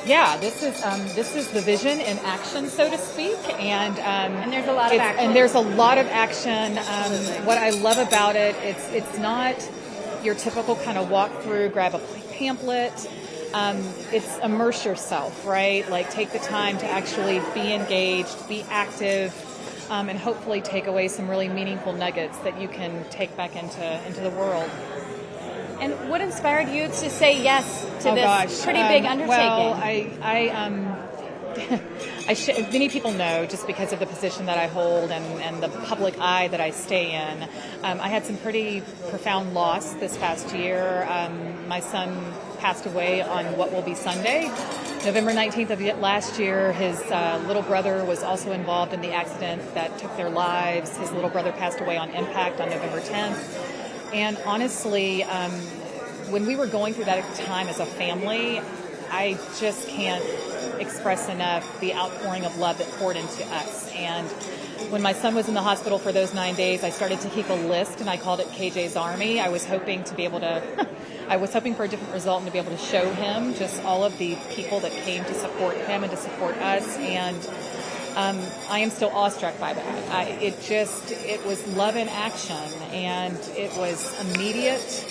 Yeah, this is the vision in action, so to speak, and there's a lot of action. And there's a lot of action. What I love about it, it's not your typical kind of walk through, grab a pamphlet. It's immerse yourself, right? Like take the time to actually be engaged, be active, and hopefully take away some really meaningful nuggets that you can take back into the world. And what inspired you to say yes to this pretty big undertaking? Well, many people know just because of the position that I hold and the public eye that I stay in. I had some pretty profound loss this past year. My son passed away on what will be Sunday, November 19th of last year. His little brother was also involved in the accident that took their lives. His little brother passed away on impact on November 10th. And honestly, when we were going through that time as a family, I just can't express enough the outpouring of love that poured into us. And when my son was in the hospital for those 9 days, I started to keep a list, and I called it KJ's Army. I was hoping to be able to, I was hoping for a different result and to be able to show him just all of the people that came to support him and to support us. And I am still awestruck by that. It was love in action, and it was immediate.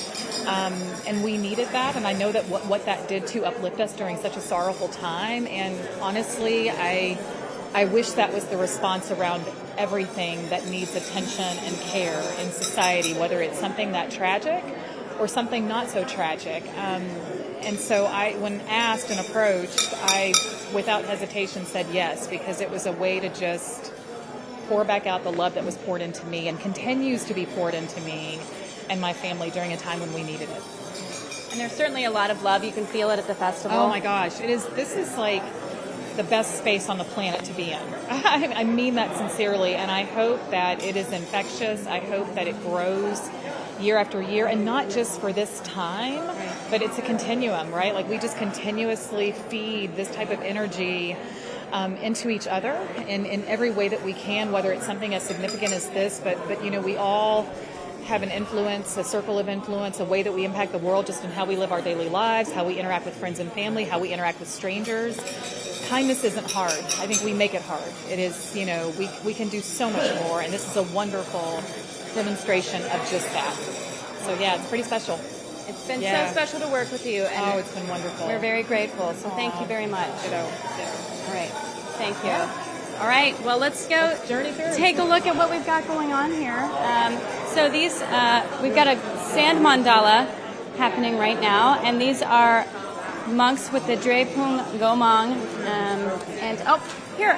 And we needed that, and I know that what that did to uplift us during such a sorrowful time. And honestly, I wish that was the response around everything that needs attention and care in society, whether it's something that tragic or something not so tragic. And so when asked and approached, I, without hesitation, said yes, because it was a way to just pour back out the love that was poured into me and continues to be poured into me and my family during a time when we needed it. And there's certainly a lot of love. You can feel it at the festival. Oh my gosh, this is like the best space on the planet to be in. I mean that sincerely, and I hope that it is infectious. I hope that it grows year after year, and not just for this time, but it's a continuum, right? Like we just continuously feed this type of energy into each other in every way that we can, whether it's something as significant as this, but we all have an influence, a circle of influence, a way that we impact the world just in how we live our daily lives, how we interact with friends and family, how we interact with strangers. Kindness isn't hard. I think we make it hard. It is, we can do so much more, and this is a wonderful demonstration of just that. So yeah, it's pretty special. It's been so special to work with you. And it's been wonderful. We're very grateful, so thank you very much. All right, thank you. All right, well, let's go take a look at what we've got going on here. So these, we've got a sand mandala happening right now, and these are monks with the Drepung Gomang. Here,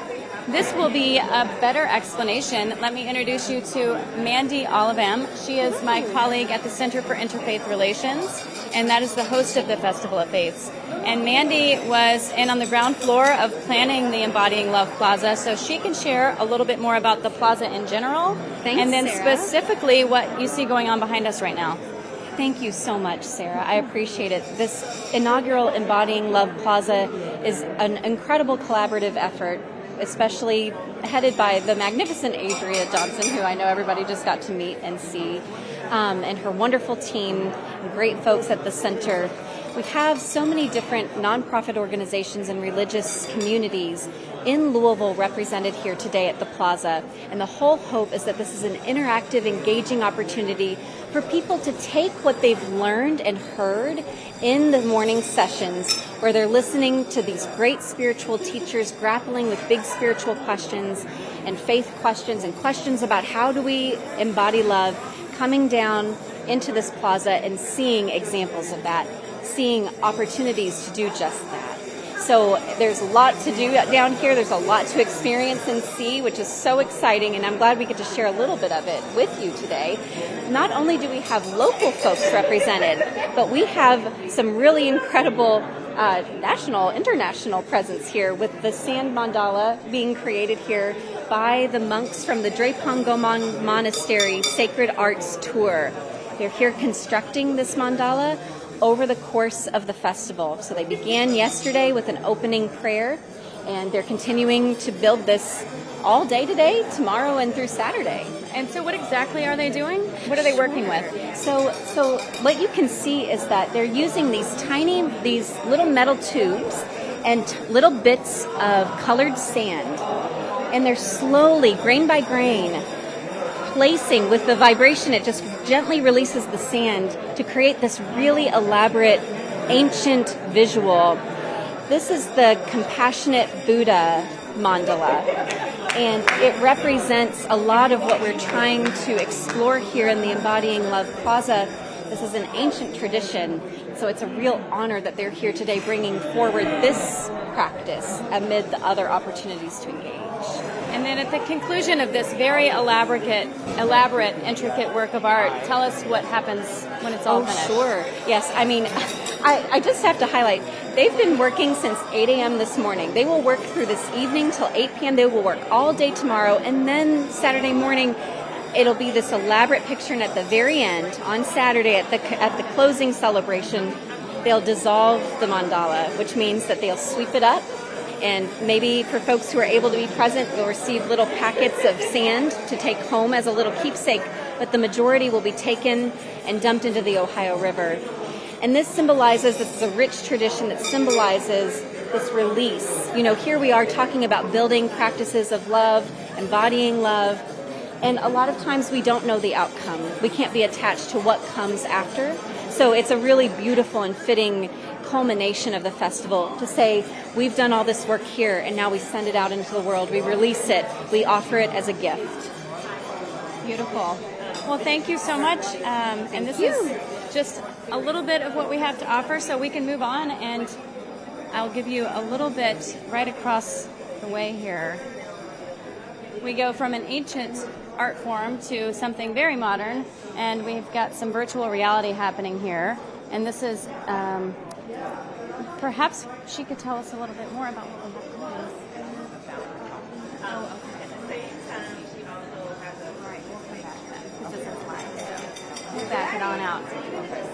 this will be a better explanation. Let me introduce you to Mandy Olivam. She is my colleague at the Center for Interfaith Relations, and that is the host of the Festival of Faiths. And Mandy was in on the ground floor of planning the Embodying Love Plaza, so she can share a little bit more about the plaza in general. Thanks, and then Sarah. Specifically what you see going on behind us right now. Thank you so much, Sarah. I appreciate it. This inaugural Embodying Love Plaza is an incredible collaborative effort, especially headed by the magnificent Adria Johnson, who I know everybody just got to meet and see, and her wonderful team, great folks at the center. We have so many different nonprofit organizations and religious communities in Louisville represented here today at the plaza. And the whole hope is that this is an interactive, engaging opportunity for people to take what they've learned and heard in the morning sessions, where they're listening to these great spiritual teachers grappling with big spiritual questions and faith questions and questions about how do we embody love, coming down into this plaza and seeing examples of that, seeing opportunities to do just that. So there's a lot to do down here. There's a lot to experience and see, which is so exciting, and I'm glad we get to share a little bit of it with you today. Not only do we have local folks represented, but we have some really incredible national, international presence here, with the sand mandala being created here by the monks from the Drepung Gomang Monastery Sacred Arts Tour. They're here constructing this mandala over the course of the festival. So they began yesterday with an opening prayer, and they're continuing to build this all day today, tomorrow, and through Saturday. And so what exactly are they doing? What are they working with? So what you can see is that they're using these little metal tubes, and little bits of colored sand. And they're slowly, grain by grain, placing with the vibration, it just gently releases the sand to create this really elaborate, ancient visual. This is the Compassionate Buddha mandala, and it represents a lot of what we're trying to explore here in the Embodying Love Plaza. This is an ancient tradition, so it's a real honor that they're here today bringing forward this practice amid the other opportunities to engage. And then at the conclusion of this very elaborate, intricate work of art, tell us what happens when it's all finished. Sure. Yes, I mean, I just have to highlight, they've been working since 8 a.m. this morning. They will work through this evening till 8 p.m. They will work all day tomorrow, and then Saturday morning, it'll be this elaborate picture, and at the very end, on Saturday, at the closing celebration, they'll dissolve the mandala, which means that they'll sweep it up. And maybe for folks who are able to be present, you'll receive little packets of sand to take home as a little keepsake, but the majority will be taken and dumped into the Ohio River. And this is a rich tradition that symbolizes this release. You know, here we are talking about building practices of love, embodying love, and a lot of times we don't know the outcome. We can't be attached to what comes after. So it's a really beautiful and fitting culmination of the festival to say, we've done all this work here, and now we send it out into the world. We release it. We offer it as a gift. Beautiful. Well, thank you so much. And this is just a little bit of what we have to offer, so we can move on, and I'll give you a little bit right across the way here. We go from an ancient art form to something very modern, and we've got some virtual reality happening here. And this is, perhaps she could tell us a little bit more about what we have going. Oh, okay. At the same time, she also has a... All right, we'll come back then, because this is live. We'll back it on out.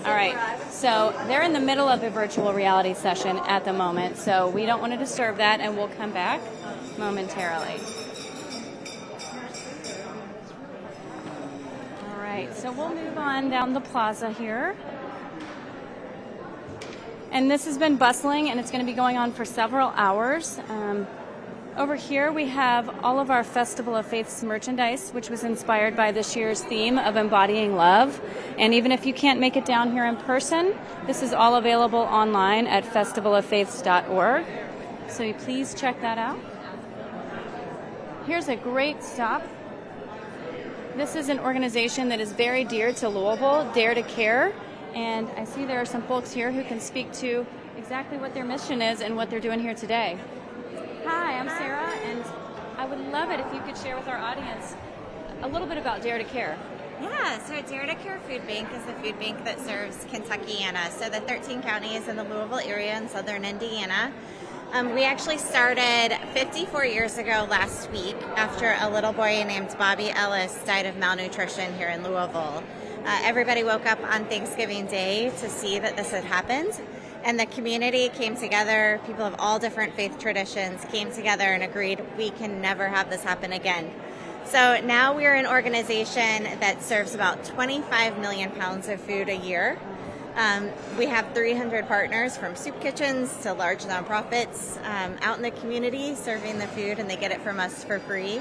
All right, so they're in the middle of a virtual reality session at the moment, so we don't want to disturb that, and we'll come back momentarily. All right, so we'll move on down the plaza here. And this has been bustling, and it's going to be going on for several hours. Over here we have all of our Festival of Faiths merchandise, which was inspired by this year's theme of embodying love. And even if you can't make it down here in person, this is all available online at festivaloffaiths.org. So please check that out. Here's a great stop. This is an organization that is very dear to Louisville, Dare to Care. And I see there are some folks here who can speak to exactly what their mission is and what they're doing here today. Hi, I'm Sarah, and I would love it if you could share with our audience a little bit about Dare to Care. Yeah, so Dare to Care Food Bank is the food bank that serves Kentuckiana, so the 13 counties in the Louisville area in southern Indiana. We actually started 54 years ago last week after a little boy named Bobby Ellis died of malnutrition here in Louisville. Everybody woke up on Thanksgiving Day to see that this had happened, and the community came together. People of all different faith traditions came together and agreed we can never have this happen again. So now we're an organization that serves about 25 million pounds of food a year. We have 300 partners, from soup kitchens to large nonprofits out in the community serving the food, and they get it from us for free.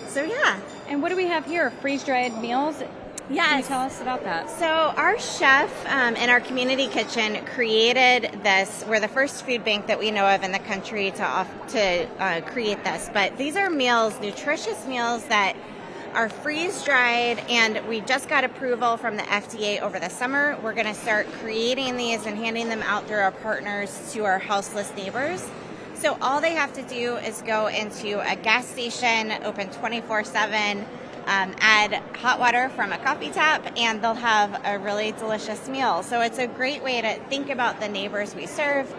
So yeah. And what do we have here? Freeze-dried meals? Yes. Can you tell us about that? So our chef in our community kitchen created this. We're the first food bank that we know of in the country to create this. But these are meals, nutritious meals that are freeze-dried, and we just got approval from the FDA over the summer. We're going to start creating these and handing them out through our partners to our houseless neighbors. So all they have to do is go into a gas station, open 24/7, add hot water from a coffee tap, and they'll have a really delicious meal. So it's a great way to think about the neighbors we serve,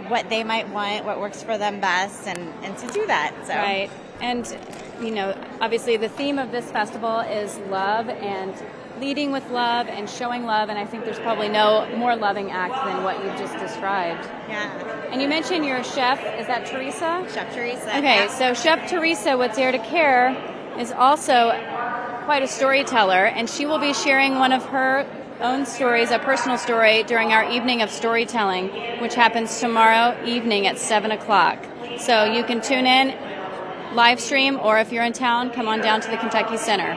what they might want, what works for them best, and to do that. So. Right. And, you know, obviously the theme of this festival is love and leading with love and showing love, and I think there's probably no more loving act than what you've just described. Yeah. And you mentioned your chef. Is that Teresa? Chef Teresa. Okay, yeah. So Chef Teresa with Dare to Care is also quite a storyteller, and she will be sharing one of her own stories, a personal story, during our evening of storytelling, which happens tomorrow evening at 7 o'clock. So you can tune in, live stream, or if you're in town, come on down to the Kentucky Center.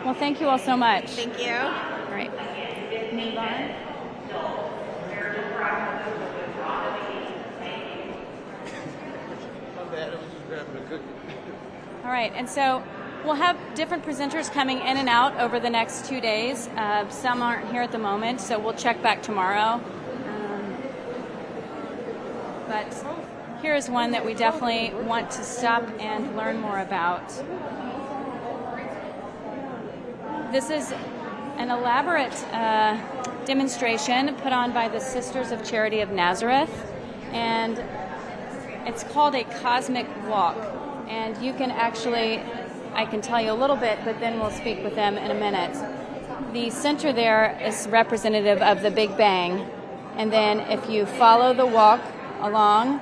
Well, thank you all so much. Thank you. All right. Move on. All right, and so we'll have different presenters coming in and out over the next 2 days. Some aren't here at the moment, so we'll check back tomorrow. But here is one that we definitely want to stop and learn more about. This is an elaborate demonstration put on by the Sisters of Charity of Nazareth, and it's called a cosmic walk. And you can actually, I can tell you a little bit, but then we'll speak with them in a minute. The center there is representative of the Big Bang. And then if you follow the walk along,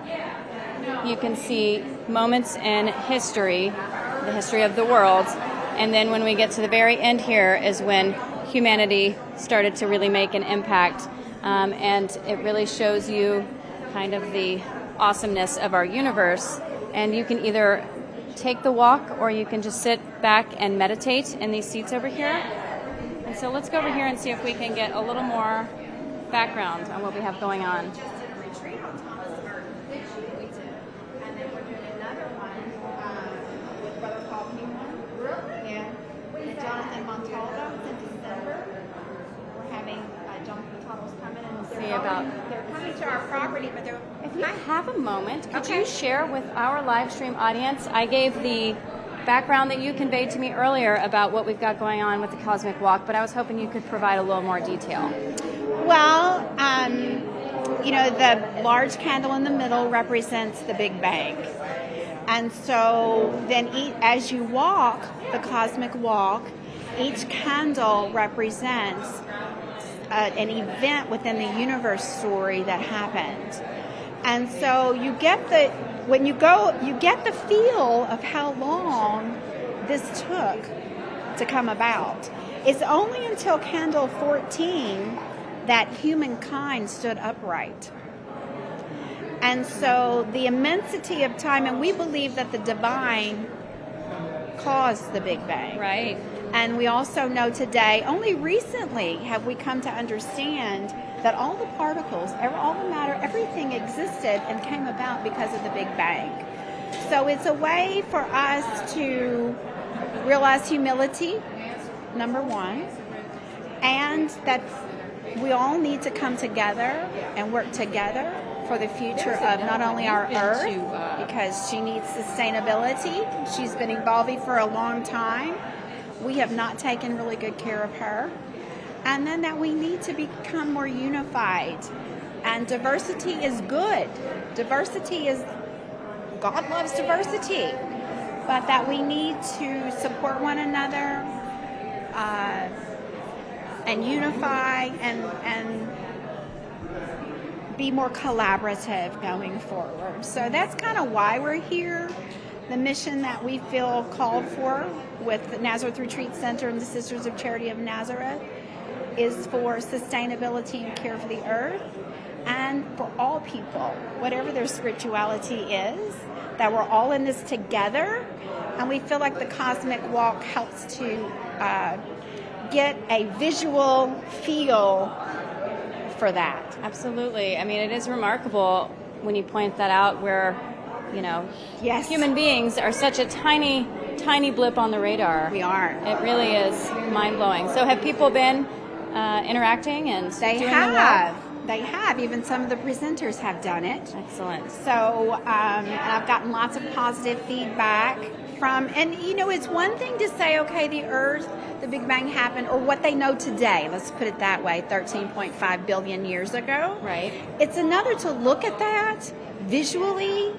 you can see moments in history, the history of the world. And then when we get to the very end here is when humanity started to really make an impact. And it really shows you kind of the awesomeness of our universe. And you can either take the walk or you can just sit back and meditate in these seats over here. And so let's go over here and see if we can get a little more background on what we have going on. They're coming to our property, but they're... If you have a moment, could you share with our live stream audience? I gave the background that you conveyed to me earlier about what we've got going on with the Cosmic Walk, but I was hoping you could provide a little more detail. Well, the large candle in the middle represents the Big Bang. And so then as you walk the Cosmic Walk, each candle represents an event within the universe story that happened. And so you get the feel of how long this took to come about. It's only until candle 14 that humankind stood upright. And so the immensity of time, and we believe that the divine caused the Big Bang. Right. And we also know today, only recently have we come to understand that all the particles, all the matter, everything existed and came about because of the Big Bang. So it's a way for us to realize humility, number one, and that we all need to come together and work together for the future of not only our Earth, because she needs sustainability. She's been evolving for a long time. We have not taken really good care of her. And then that we need to become more unified. And diversity is good. Diversity is, God loves diversity. But that we need to support one another and unify and be more collaborative going forward. So that's kind of why we're here. The mission that we feel called for with the Nazareth Retreat Center and the Sisters of Charity of Nazareth is for sustainability and care for the earth, and for all people, whatever their spirituality is, that we're all in this together. And we feel like the Cosmic Walk helps to get a visual feel for that. Absolutely. I mean, it is remarkable when you point that out, where Yes. human beings are such a tiny, tiny blip on the radar. We are. It really is mind-blowing. So have people been interacting and They doing have. the walk? They have. Even some of the presenters have done it. Excellent. So, and I've gotten lots of positive feedback from, and it's one thing to say, okay, the Earth, the Big Bang happened, or what they know today, let's put it that way, 13.5 billion years ago. Right. It's another to look at that visually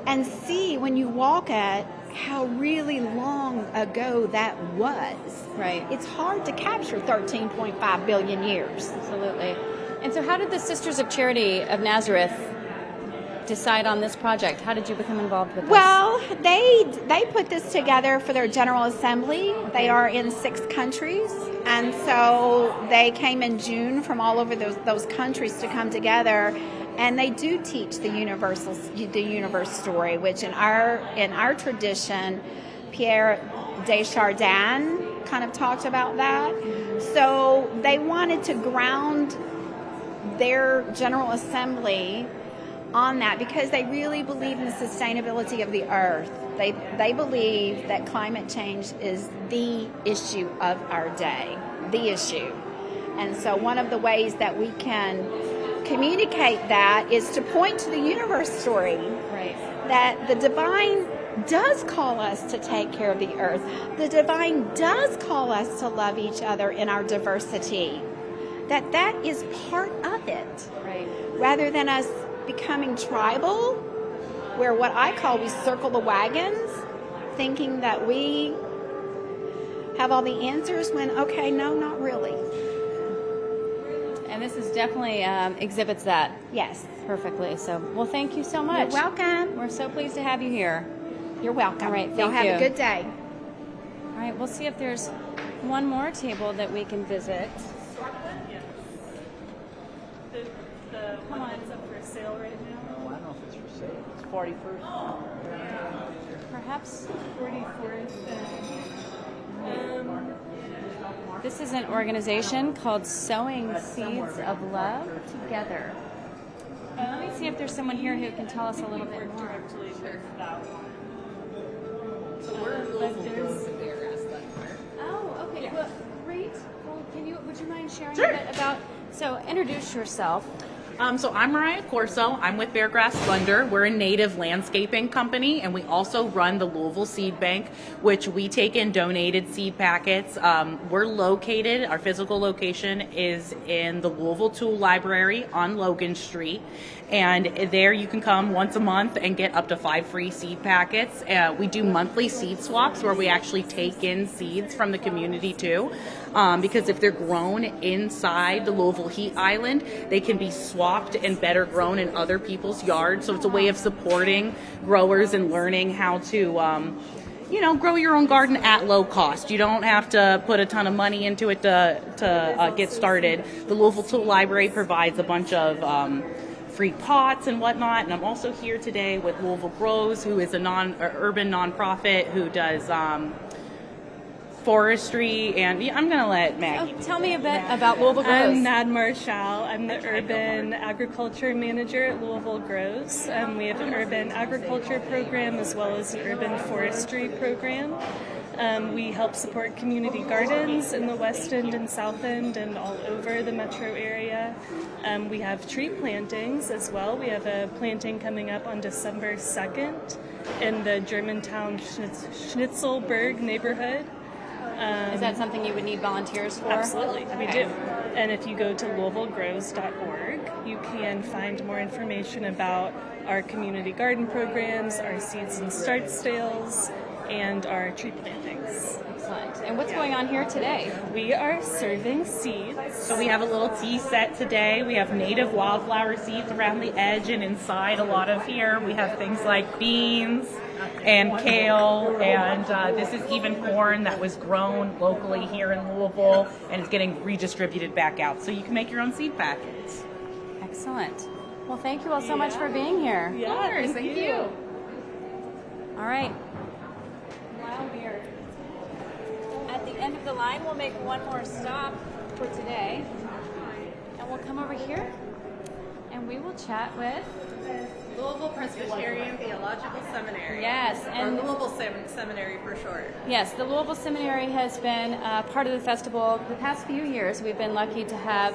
and see when you walk it how really long ago that was. Right. It's hard to capture 13.5 billion years. Absolutely. And so how did the Sisters of Charity of Nazareth decide on this project? How did you become involved with this? Well, they put this together for their General Assembly. They are in 6 countries, and so they came in June from all over those countries to come together, and they do teach the universe story, which in our tradition, Pierre Desjardins kind of talked about that. So they wanted to ground their General Assembly on that because they really believe in the sustainability of the earth. They believe that climate change is the issue of our day, the issue. And so one of the ways that we can communicate that is to point to the universe story. Right. That the divine does call us to take care of the earth. The divine does call us to love each other in our diversity. That is part of it. Right. Rather than us becoming tribal, where what I call we circle the wagons, thinking that we have all the answers when, okay, no, not really. And this is definitely exhibits that. Yes. Perfectly. So, well, thank you so much. You're welcome. We're so pleased to have you here. You're welcome. All right, Y'all thank have you. a good day. All right, we'll see if there's one more table that we can visit. The one that's up for sale right now. Oh, I don't know if it's for sale. It's 41st. Perhaps 44th. this is an organization called Sowing Seeds of Love Together. Let me see if there's someone here who can tell us a little bit more. Directly with that one. So we're Louisville Grows and Beargrass Thunder. Oh, okay. Yeah. Well, great. Well, would you mind sharing Sure. a bit about? So, introduce yourself. So I'm Mariah Corso. I'm with Beargrass Thunder. We're a native landscaping company, and we also run the Louisville Seed Bank, which we take in donated seed packets. We're located, our physical location is in the Louisville Tool Library on Logan Street. And there you can come once a month and get up to 5 free seed packets. We do monthly seed swaps where we actually take in seeds from the community too. Because if they're grown inside the Louisville Heat Island, they can be swapped and better grown in other people's yards. So it's a way of supporting growers and learning how to grow your own garden at low cost. You don't have to put a ton of money into it to get started. The Louisville Tool Library provides a bunch of free pots and whatnot. And I'm also here today with Louisville Grows, who is a urban nonprofit who does forestry. And I'm going to let Maggie. Tell me a bit about Louisville Grows. I'm Nad Marshall. I'm the urban agriculture manager at Louisville Grows. We have an urban agriculture program as well as an urban forestry program. We help support community gardens in the West End and South End and all over the metro area. We have tree plantings as well. We have a planting coming up on December 2nd in the Germantown Schnitzelberg neighborhood. Is that something you would need volunteers for? Absolutely, we do. And if you go to louisvillegrows.org, you can find more information about our community garden programs, our seeds and start sales, and our tree plantings. Excellent. And what's going on here today? We are serving seeds. So we have a little tea set today. We have native wildflower seeds around the edge and inside a lot of here. We have things like beans and kale, and this is even corn that was grown locally here in Louisville and is getting redistributed back out. So you can make your own seed packets. Excellent. Well, thank you all so much for being here. Yeah, Thank you. All right. While we're at the end of the line, we'll make one more stop for today. And we'll come over here and we will chat with Louisville Presbyterian Theological Seminary. Yes, and or Louisville Seminary for short. Yes, the Louisville Seminary has been part of the festival the past few years. We've been lucky to have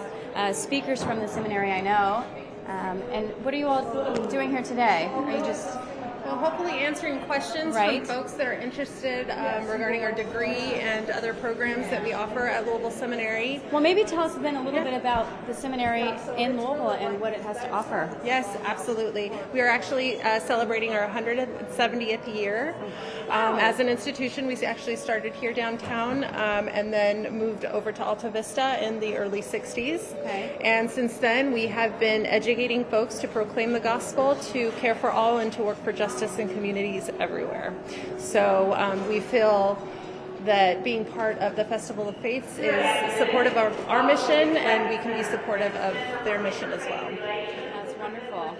speakers from the seminary, I know. And what are you all doing here today? Are you just So hopefully answering questions Right. from folks that are interested regarding our degree and other programs that we offer at Louisville Seminary. Well, maybe tell us then a little bit about the seminary in Louisville and what it has to offer. Yes, absolutely. We are actually celebrating our 170th year. As an institution, we actually started here downtown and then moved over to Alta Vista in the early 60s. Okay. And since then, we have been educating folks to proclaim the gospel, to care for all, and to work for justice in communities everywhere. So we feel that being part of the Festival of Faiths is supportive of our mission, and we can be supportive of their mission as well. That's wonderful.